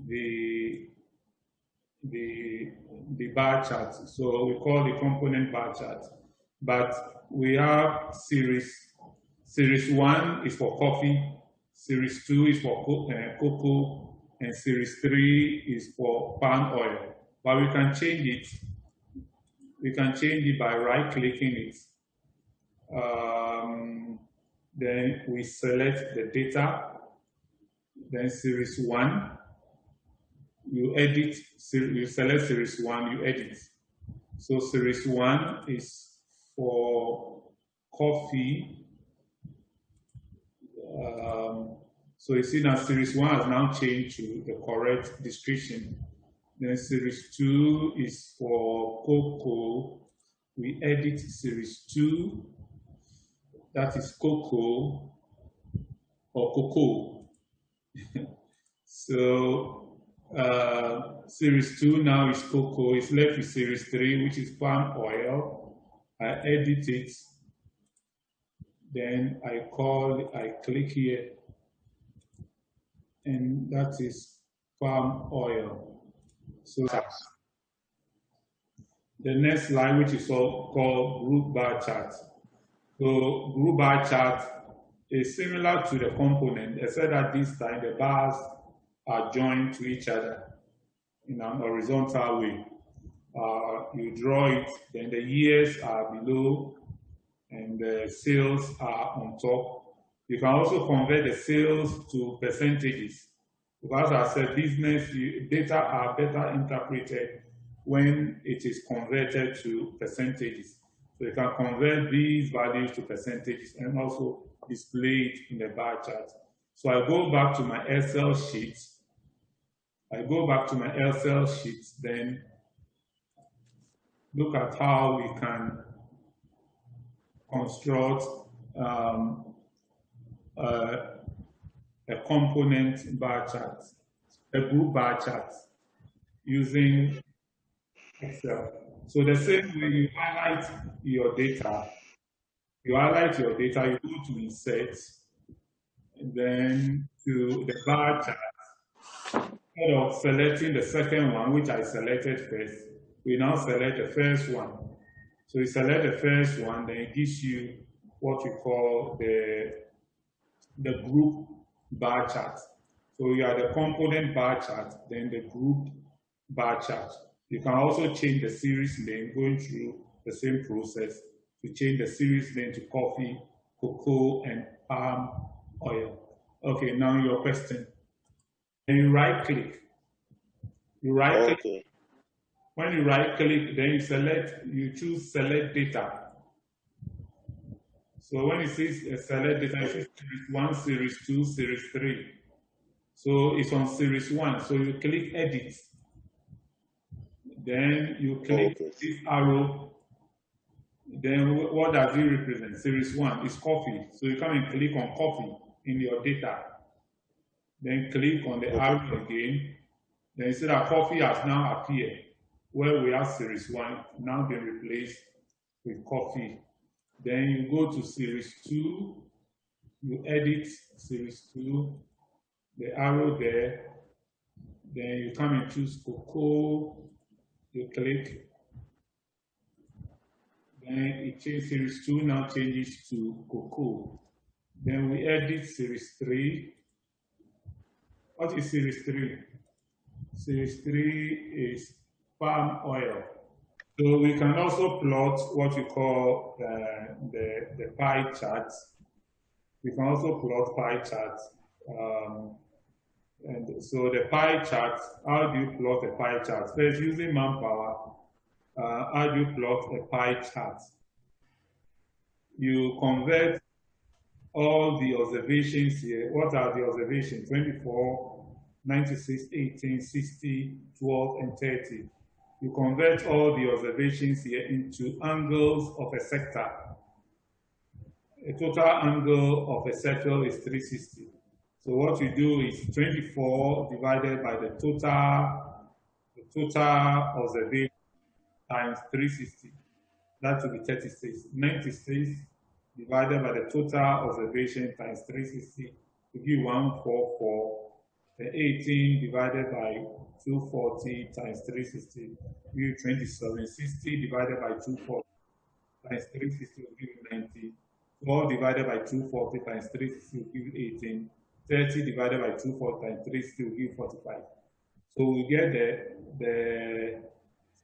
the bar chart. So we call the component bar chart. But we have series 1 is for coffee, series 2 is for cocoa, and series 3 is for palm oil. But we can change it. We can change it by right-clicking it. Then we select the data. Then series 1, you edit. You select series 1, you edit. So series 1 is for coffee. So you see now series 1 has now changed to the correct description. Then series 2 is for cocoa. We edit series 2, that is cocoa or cocoa. So series 2 now is cocoa. It's left with series 3, which is palm oil. I edit it. Then I click here, and that is palm oil. So the next line, which is called group bar chart. So group bar chart is similar to the component, except that this time the bars are joined to each other in an horizontal way. You draw it, then the years are below and the sales are on top. You can also convert the sales to percentages. Because as I said, business data are better interpreted when it is converted to percentages. So you can convert these values to percentages and also display it in the bar chart. So I go back to my Excel sheet. Then look at how we can construct a component bar chart, a group bar chart using Excel. So the same way you highlight your data, you go to insert, and then to the bar chart. Instead of selecting the second one, which I selected first, we now select the first one. So you select the first one, then it gives you what we call the group bar chart. So you have the component bar chart, then the group bar chart. You can also change the series name, going through the same process to change the series name to coffee, cocoa, and palm oil. Okay, now your question. Then you right click.
Okay.
When you right click, then you choose select data. So when it says select data, it says series 1, series 2, series 3. So it's on series 1. So you click edit. Then you click this arrow. Then what does it represent? Series 1 is coffee. So you come and click on coffee in your data. Then click on the arrow again. Then you see that coffee has now appeared, where we have series 1 now been replaced with coffee. Then you go to series 2, you edit series 2, the arrow there. Then you come and choose cocoa, you click. Then it changes, series 2 now changes to cocoa. Then we edit series 3. What is series 3? Series 3 is palm oil. So we can also plot what you call the pie charts. We can also plot pie charts. And so the pie chart, how do you plot a pie chart? First, using manpower, how do you plot a pie chart? You convert all the observations here. What are the observations? 24, 96, 18, 60, 12, and 30. You convert all the observations here into angles of a sector. A total angle of a circle is 360. So what you do is 24 divided by the total observation times 360. That will be 36. 96 divided by the total observation times 360 will give 144. The 18 divided by 240 times 360 will give 27. 60 divided by 240 times 360 will give 90. 12 divided by 240 times 360 will give 18. 30 divided by 240 times 360 will give 45. So we get the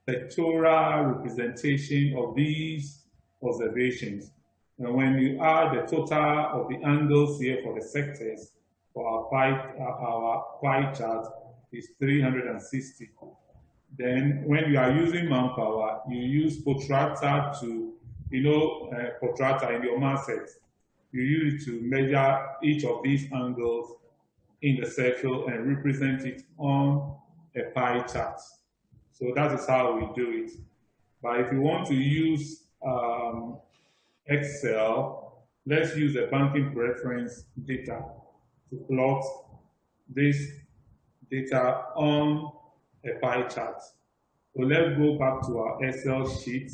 sectoral representation of these observations. And when you add the total of the angles here for the sectors, for our pie chart is 360. Then when you are using manpower, you use protractor to, protractor in your math set. you use it to measure each of these angles in the circle and represent it on a pie chart. So that is how we do it. But if you want to use Excel, let's use the banking preference data to plot this data on a pie chart. So let's go back to our Excel sheet.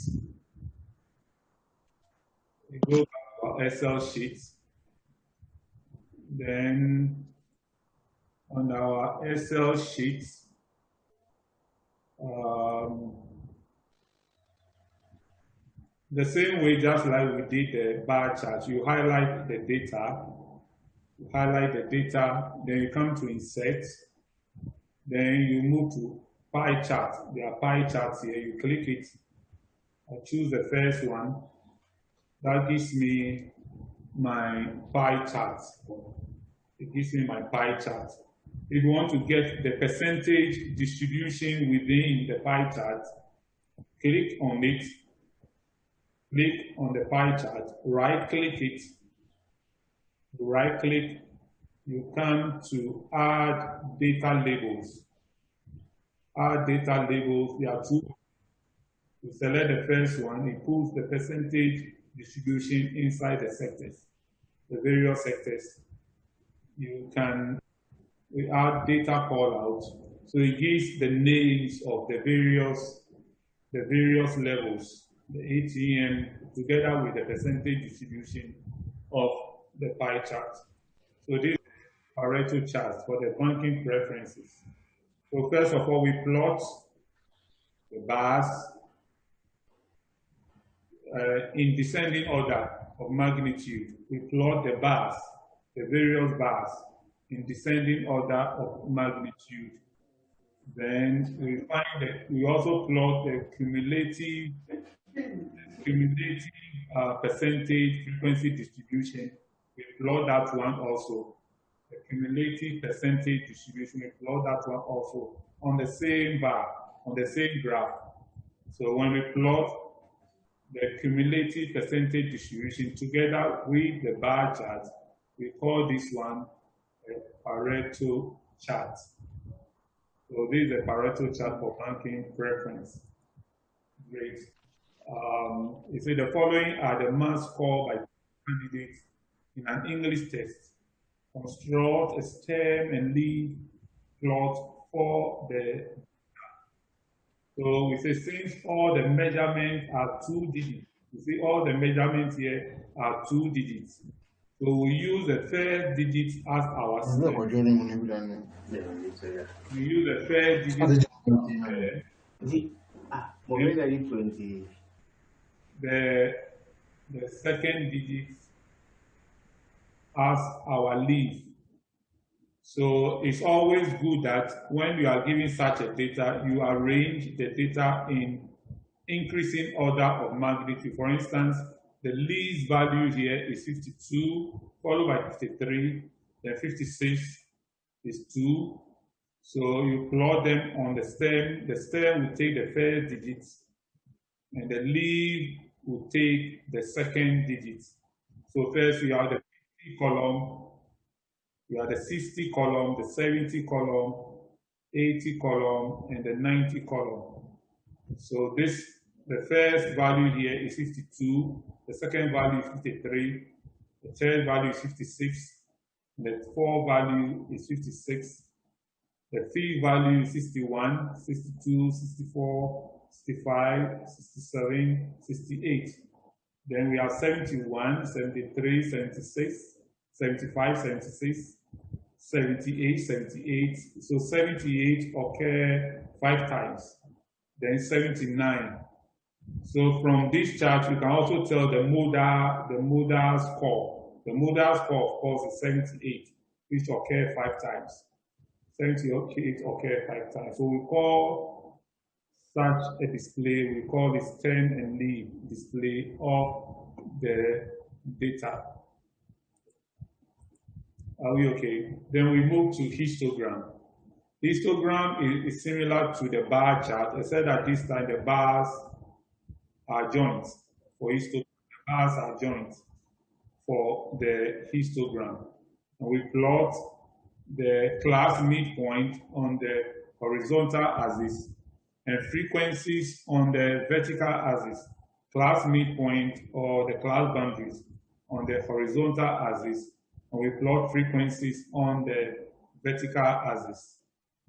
We go back to our Excel sheet. Then on our Excel sheet, the same way, just like we did the bar chart, you highlight the data, then you come to insert, then you move to pie chart. There are pie charts here, you click it, I choose the first one, that gives me my pie chart. It gives me my pie chart. If you want to get the percentage distribution within the pie chart, click on it, click on the pie chart, right click it, right click, you come to add data labels. Add data labels, there are two. You select the first one, it pulls the percentage distribution inside the sectors, the various sectors. You can add data callout, so it gives the names of the various levels, the ATM, together with the percentage distribution of the pie chart. So this is Pareto chart for the banking preferences. So first of all, we plot the bars in descending order of magnitude. We plot the bars, the various bars, in descending order of magnitude. Then we find that we also plot the cumulative percentage frequency distribution. We plot that one also. The cumulative percentage distribution, we plot that one also on the same bar, on the same graph. So when we plot the cumulative percentage distribution together with the bar chart, we call this one a Pareto chart. So this is a Pareto chart for banking preference. Great. You see the following are the marks scored by candidates in an English test. Construct a stem and leaf plot for the. So we say since all the measurements are 2 digits, you see all the measurements here are 2 digits. So we use the first digit as our stem. We use the first digit the second digit as our leaf. So it's always good that when you are giving such a data, you arrange the data in increasing order of magnitude. For instance, the least value here is 52, followed by 53, then 56 is 2. So you plot them on the stem. The stem will take the first digit, and the leaf will take the second digit. So first we have the 50 column, we have the 60 column, the 70 column, 80 column, and the 90 column. So the first value here is 52, the second value is 53, the third value is 56, the fourth value is 56, the fifth value is 61, 62, 64, 65, 67, 68. Then we have 71, 73, 76, 75, 76, 78, 78. So 78 occur 5 times. Then 79. So from this chart, you can also tell the modal score. The modal score, of course, is 78, which occur 5 times. 78 occur 5 times. So we call such a display, we call this turn and leave display of the data. Are we okay? Then we move to histogram. Histogram is similar to the bar chart, except that this time the bars are joints. For histogram, the bars are joints. for the histogram. And we plot the class midpoint on the horizontal axis and frequencies on the vertical axis, class midpoint or the class boundaries on the horizontal axis, and we plot frequencies on the vertical axis.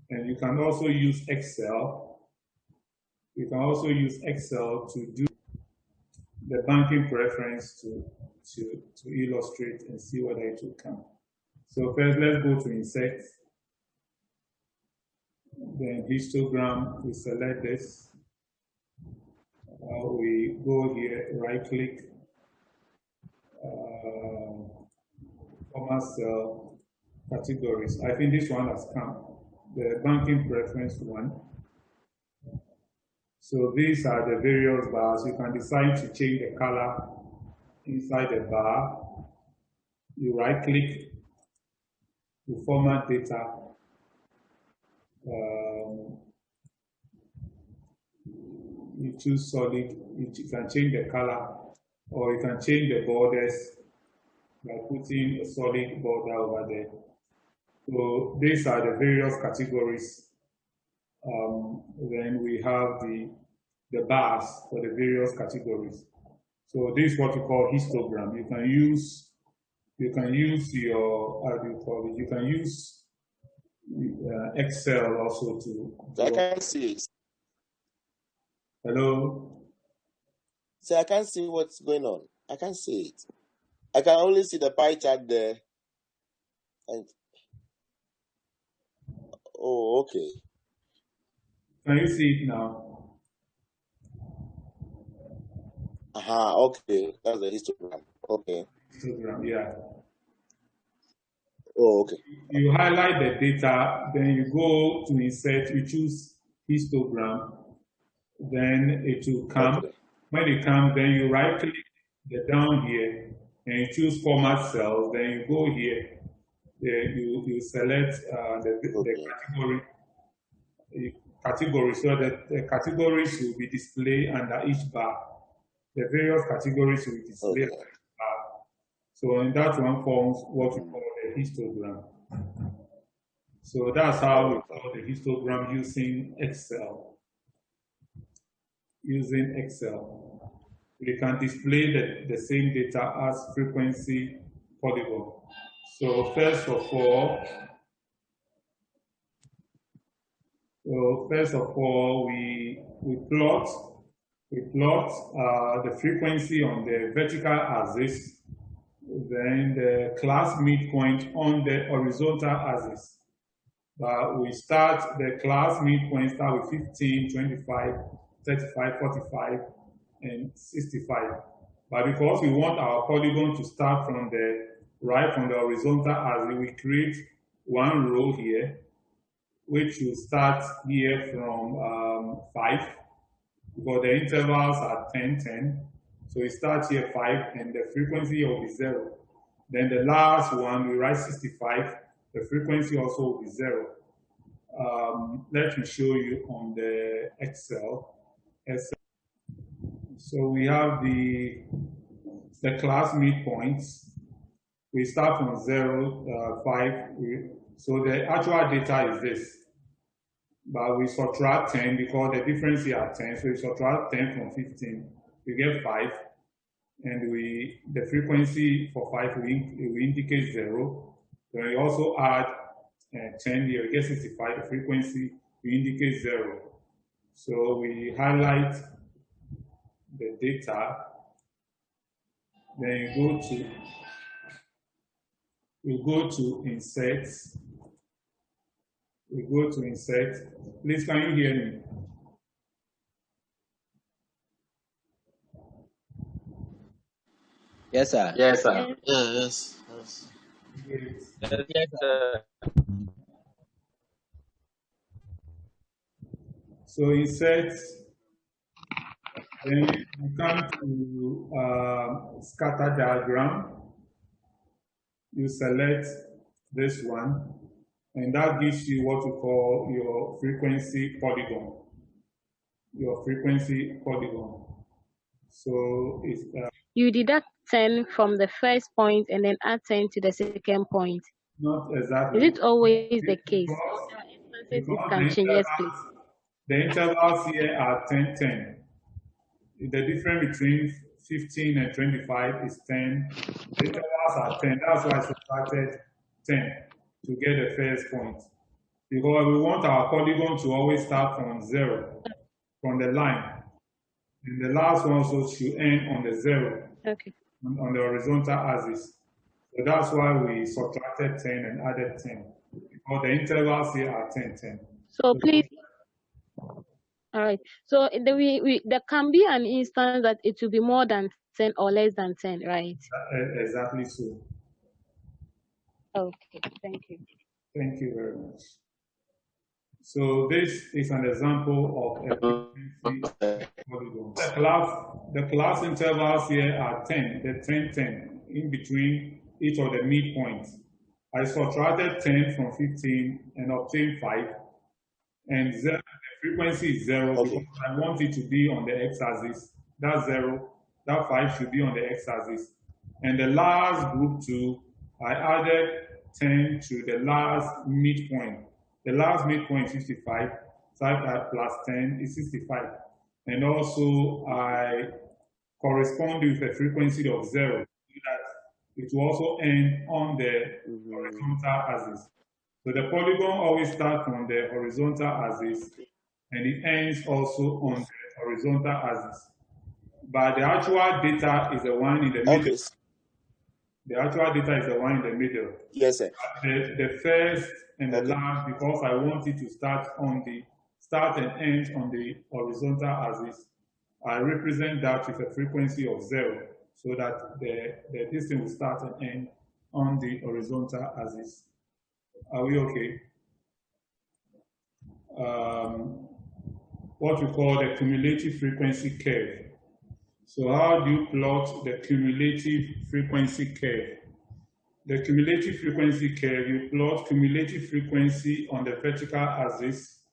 And you can also use Excel. You can also use Excel to do the banking preference to illustrate and see whether it will come. So first, let's go to insert. Then histogram, we select this. We go here, right click, format cell, categories. I think this one has come, the banking preference one. So these are the various bars. You can decide to change the color inside the bar. You right click, you format data. You choose solid, you can change the color, or you can change the borders by putting a solid border over there. So these are the various categories. Then we have the bars for the various categories. So this is what we call histogram. You can use your, how do you call it? You can use Excel also to.
I can't see it.
Hello?
So I can't see what's going on. I can't see it. I can only see the pie chart there. And oh, okay.
Can you see it now?
Okay. That's the histogram. Okay.
Histogram, yeah.
Oh, okay.
You highlight the data, then you go to insert, you choose histogram, then it will come.
Okay.
When it comes, then you right click down here and you choose format cells, then you go here, you select the category, so that the categories will be displayed under each bar. The various categories will be displayed under each bar. So in that one forms what we call the histogram. So that's how we call the histogram using Excel. Using Excel, we can display the same data as frequency polygon. So first of all, we plot the frequency on the vertical axis, then the class midpoint on the horizontal axis. We start the class midpoint start with 15, 25, 35, 45, and 65. But because we want our polygon to start from the horizontal axis, we create one row here, which will start here from 5, because the intervals are 10, 10. So it starts here 5, and the frequency will be 0. Then the last one, we write 65, the frequency also will be 0. Let me show you on the Excel. So we have the class midpoints. We start from 0, 5. So the actual data is this. But we subtract 10 because the difference here are 10. So we subtract 10 from 15. We get 5. And the frequency for 5 we indicate 0. Then we also add 10 here, we get 65. The frequency we indicate 0. So we highlight the data, then we go to insert. We go to insert. Please, can you hear me?
Yes, sir.
Yes, sir.
Yes.
Yes, sir.
So insert, then you come to scatter diagram. You select this one, and that gives you what we call your frequency polygon. Your frequency polygon. So it's
You deduct 10 from the first point and then add 10 to the second point?
Not
Is
exactly.
it always the case?
Because
It can change. Yes, please.
the intervals here are 10, 10. The difference between 15 and 25 is 10. The intervals are 10. That's why I subtracted 10 to get the first point. Because we want our polygon to always start from 0, from the line. And the last one also should end on the 0,
Okay.
on the horizontal axis. So that's why we subtracted 10 and added 10. Because the intervals here are 10, 10.
So please. All right. So there can be an instance that it will be more than 10 or less than 10, right?
Exactly so.
Okay. Thank you.
Thank you very much. So this is an example of a frequency polygon. The class intervals here are 10, the 10, 10, in between each of the midpoints. I subtracted 10 from 15 and obtained 5. And the frequency is 0 because I want it to be on the x-axis. That's 0. That 5 should be on the x-axis. And the last group 2, I added 10 to the last midpoint. The last midpoint is 55. 5 plus 10 is 65. And also I correspond with a frequency of 0 so that it will also end on the horizontal axis. So the polygon always starts on the horizontal axis and it ends also on the horizontal axis. But the actual data is the one in the middle.
Okay.
The actual data is the one in the middle.
Yes, sir.
The first and the last, because I want it to start and end on the horizontal axis, I represent that with a frequency of 0, so that the distance will start and end on the horizontal axis. Are we okay? What we call the cumulative frequency curve. So how do you plot the cumulative frequency curve? The cumulative frequency curve, you plot cumulative frequency on the vertical axis,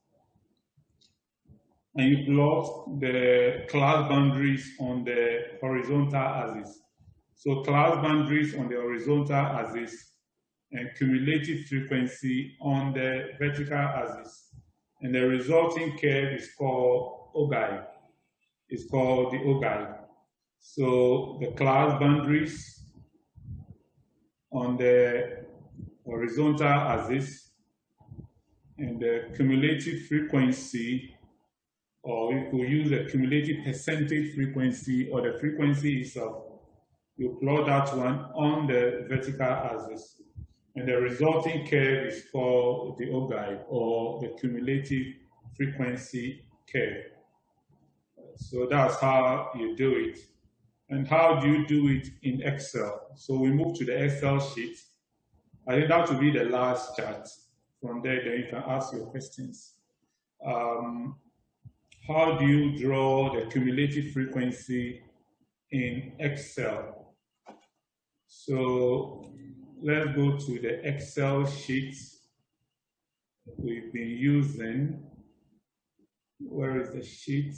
and you plot the class boundaries on the horizontal axis. So class boundaries on the horizontal axis and cumulative frequency on the vertical axis. And the resulting curve is called OGAI. It's called the OGAI. So the class boundaries on the horizontal axis and the cumulative frequency, or you could use the cumulative percentage frequency or the frequency itself. You plot that one on the vertical axis. And the resulting curve is called the OGAI, or the cumulative frequency curve. So that's how you do it. And how do you do it in Excel? So we move to the Excel sheet. I think that will be the last chart. From there, then you can ask your questions. How do you draw the cumulative frequency in Excel? So let's go to the Excel sheet we've been using. Where is the sheet?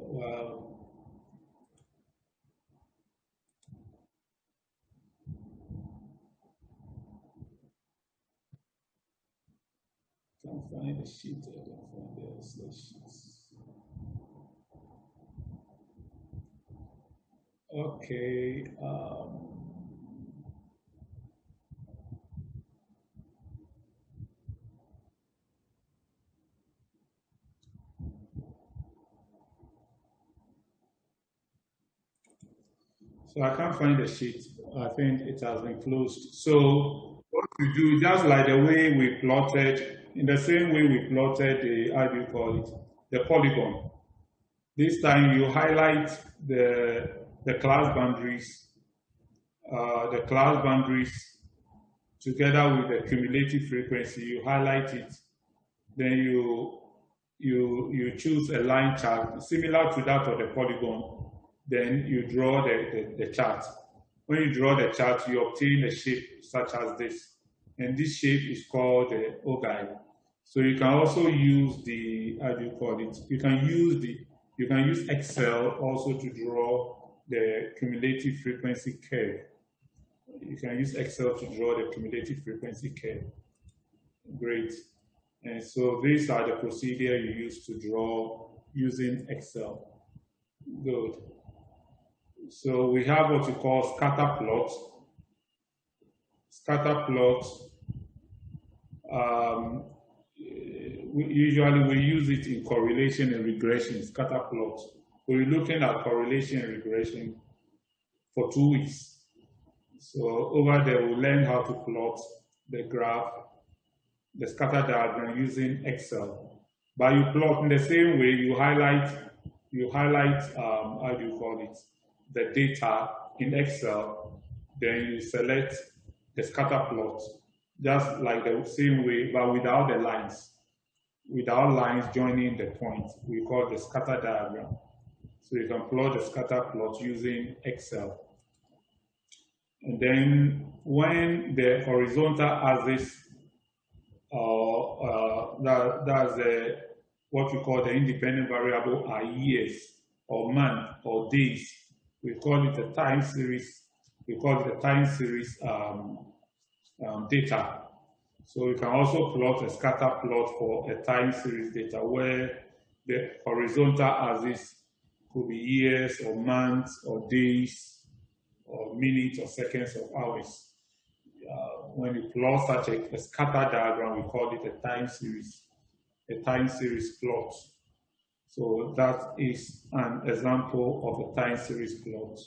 Well, can't find the sheet. I can't find the Excel sheets. Okay. So I can't find the sheet. I think it has been closed. So what we do, just like the way we plotted, in the same way we plotted the, how do you call it, the polygon. This time you highlight the class boundaries, together with the cumulative frequency. You highlight it, then you choose a line chart similar to that of the polygon. Then you draw the chart. When you draw the chart, you obtain a shape such as this. And this shape is called the OGAI. So you can also use the, how do you call it? You can use Excel also to draw the cumulative frequency curve. You can use Excel to draw the cumulative frequency curve. Great. And so these are the procedure you use to draw using Excel. Good. So we have what we call scatter plot. Scatter plot. Usually we use it in correlation and regression. Scatter plot. We're looking at correlation and regression for 2 weeks. So over there, we'll learn how to plot the graph, the scatter diagram using Excel. But you plot in the same way, you highlight, how do you call it, the data in Excel, then you select the scatter plot, just like the same way, but without the lines. Without lines joining the point, we call the scatter diagram. So you can plot the scatter plot using Excel. And then when the horizontal axis, that's what we call the independent variable are years or month or days, we call it a time series. We call it a time series data. So you can also plot a scatter plot for a time series data where the horizontal axis could be years or months or days or minutes or seconds or hours. When you plot such a scatter diagram, we call it a time series plot. So that is an example of a time series plot.